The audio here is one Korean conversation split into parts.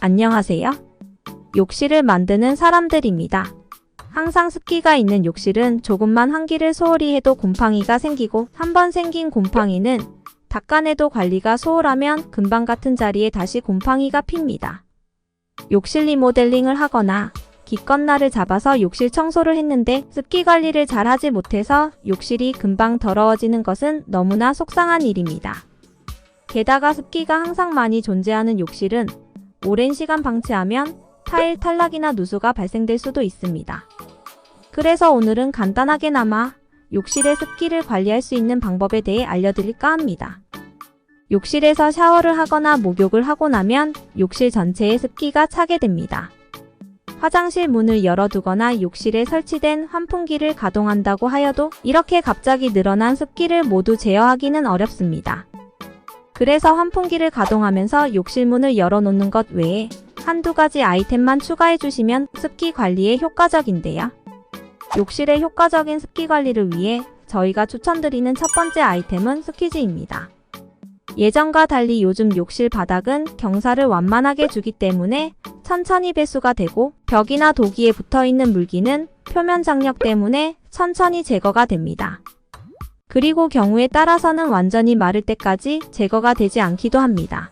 안녕하세요. 욕실을 만드는 사람들입니다. 항상 습기가 있는 욕실은 조금만 환기를 소홀히 해도 곰팡이가 생기고, 한번 생긴 곰팡이는 닦아내도 관리가 소홀하면 금방 같은 자리에 다시 곰팡이가 핍니다. 욕실 리모델링을 하거나 기껏 날을 잡아서 욕실 청소를 했는데 습기 관리를 잘 하지 못해서 욕실이 금방 더러워지는 것은 너무나 속상한 일입니다. 게다가 습기가 항상 많이 존재하는 욕실은 오랜 시간 방치하면 타일 탈락이나 누수가 발생될 수도 있습니다. 그래서 오늘은 간단하게나마 욕실의 습기를 관리할 수 있는 방법에 대해 알려드릴까 합니다. 욕실에서 샤워를 하거나 목욕을 하고 나면 욕실 전체에 습기가 차게 됩니다. 화장실 문을 열어두거나 욕실에 설치된 환풍기를 가동한다고 하여도 이렇게 갑자기 늘어난 습기를 모두 제어하기는 어렵습니다. 그래서 환풍기를 가동하면서 욕실 문을 열어놓는 것 외에 한두 가지 아이템만 추가해 주시면 습기 관리에 효과적인데요. 욕실의 효과적인 습기 관리를 위해 저희가 추천드리는 첫 번째 아이템은 스퀴즈입니다. 예전과 달리 요즘 욕실 바닥은 경사를 완만하게 주기 때문에 천천히 배수가 되고, 벽이나 도기에 붙어있는 물기는 표면 장력 때문에 천천히 제거가 됩니다. 그리고 경우에 따라서는 완전히 마를 때까지 제거가 되지 않기도 합니다.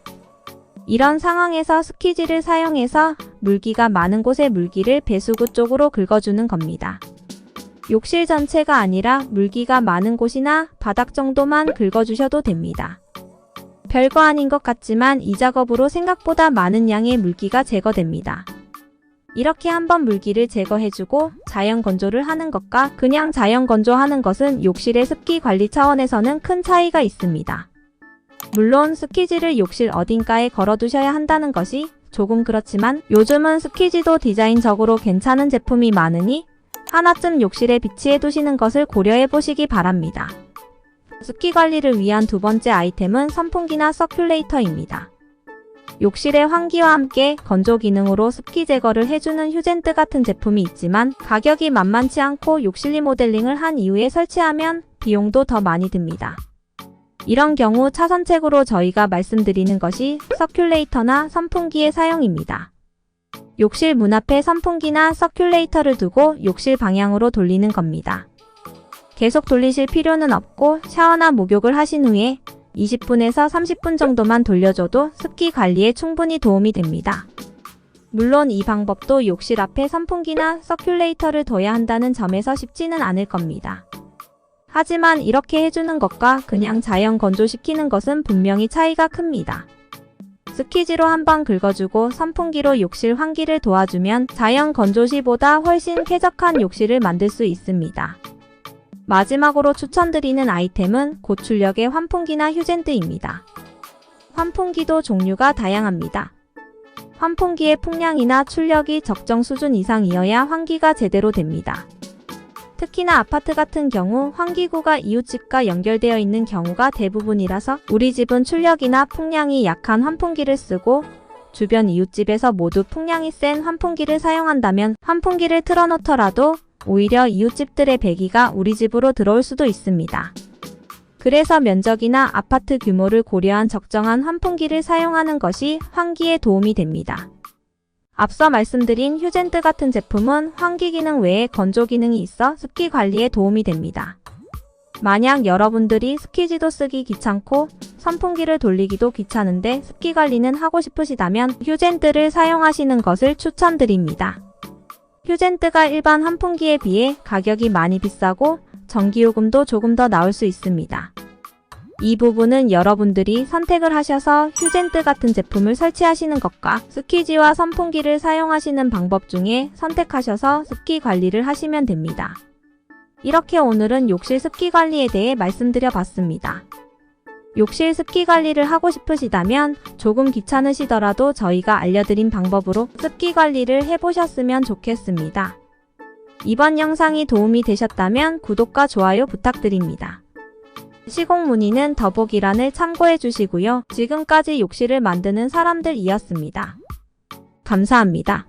이런 상황에서 스퀴즈를 사용해서 물기가 많은 곳의 물기를 배수구 쪽으로 긁어주는 겁니다. 욕실 전체가 아니라 물기가 많은 곳이나 바닥 정도만 긁어주셔도 됩니다. 별거 아닌 것 같지만 이 작업으로 생각보다 많은 양의 물기가 제거됩니다. 이렇게 한번 물기를 제거해주고 자연 건조를 하는 것과 그냥 자연 건조하는 것은 욕실의 습기 관리 차원에서는 큰 차이가 있습니다. 물론 스퀴즈를 욕실 어딘가에 걸어두셔야 한다는 것이 조금 그렇지만 요즘은 스퀴즈도 디자인적으로 괜찮은 제품이 많으니 하나쯤 욕실에 비치해 두시는 것을 고려해 보시기 바랍니다. 습기 관리를 위한 두 번째 아이템은 선풍기나 서큘레이터입니다. 욕실의 환기와 함께 건조 기능으로 습기 제거를 해주는 휴젠트 같은 제품이 있지만 가격이 만만치 않고 욕실 리모델링을 한 이후에 설치하면 비용도 더 많이 듭니다. 이런 경우 차선책으로 저희가 말씀드리는 것이 서큘레이터나 선풍기의 사용입니다. 욕실 문 앞에 선풍기나 서큘레이터를 두고 욕실 방향으로 돌리는 겁니다. 계속 돌리실 필요는 없고 샤워나 목욕을 하신 후에 20분에서 30분 정도만 돌려줘도 습기 관리에 충분히 도움이 됩니다. 물론 이 방법도 욕실 앞에 선풍기나 서큘레이터를 둬야 한다는 점에서 쉽지는 않을 겁니다. 하지만 이렇게 해주는 것과 그냥 자연 건조시키는 것은 분명히 차이가 큽니다. 스퀴즈로 한번 긁어주고 선풍기로 욕실 환기를 도와주면 자연 건조 시보다 훨씬 쾌적한 욕실을 만들 수 있습니다. 마지막으로 추천드리는 아이템은 고출력의 환풍기나 휴젠트입니다. 환풍기도 종류가 다양합니다. 환풍기의 풍량이나 출력이 적정 수준 이상이어야 환기가 제대로 됩니다. 특히나 아파트 같은 경우 환기구가 이웃집과 연결되어 있는 경우가 대부분이라서 우리 집은 출력이나 풍량이 약한 환풍기를 쓰고 주변 이웃집에서 모두 풍량이 센 환풍기를 사용한다면 환풍기를 틀어놓더라도 오히려 이웃집들의 배기가 우리 집으로 들어올 수도 있습니다. 그래서 면적이나 아파트 규모를 고려한 적정한 환풍기를 사용하는 것이 환기에 도움이 됩니다. 앞서 말씀드린 휴젠트 같은 제품은 환기 기능 외에 건조 기능이 있어 습기 관리에 도움이 됩니다. 만약 여러분들이 스퀴즈도 쓰기 귀찮고 선풍기를 돌리기도 귀찮은데 습기 관리는 하고 싶으시다면 휴젠트를 사용하시는 것을 추천드립니다. 휴젠트가 일반 환풍기에 비해 가격이 많이 비싸고 전기요금도 조금 더 나올 수 있습니다. 이 부분은 여러분들이 선택을 하셔서 휴젠트 같은 제품을 설치하시는 것과 스퀴즈와 선풍기를 사용하시는 방법 중에 선택하셔서 습기 관리를 하시면 됩니다. 이렇게 오늘은 욕실 습기 관리에 대해 말씀드려 봤습니다. 욕실 습기 관리를 하고 싶으시다면 조금 귀찮으시더라도 저희가 알려드린 방법으로 습기 관리를 해보셨으면 좋겠습니다. 이번 영상이 도움이 되셨다면 구독과 좋아요 부탁드립니다. 시공 문의는 더보기란을 참고해 주시고요. 지금까지 욕실을 만드는 사람들이었습니다. 감사합니다.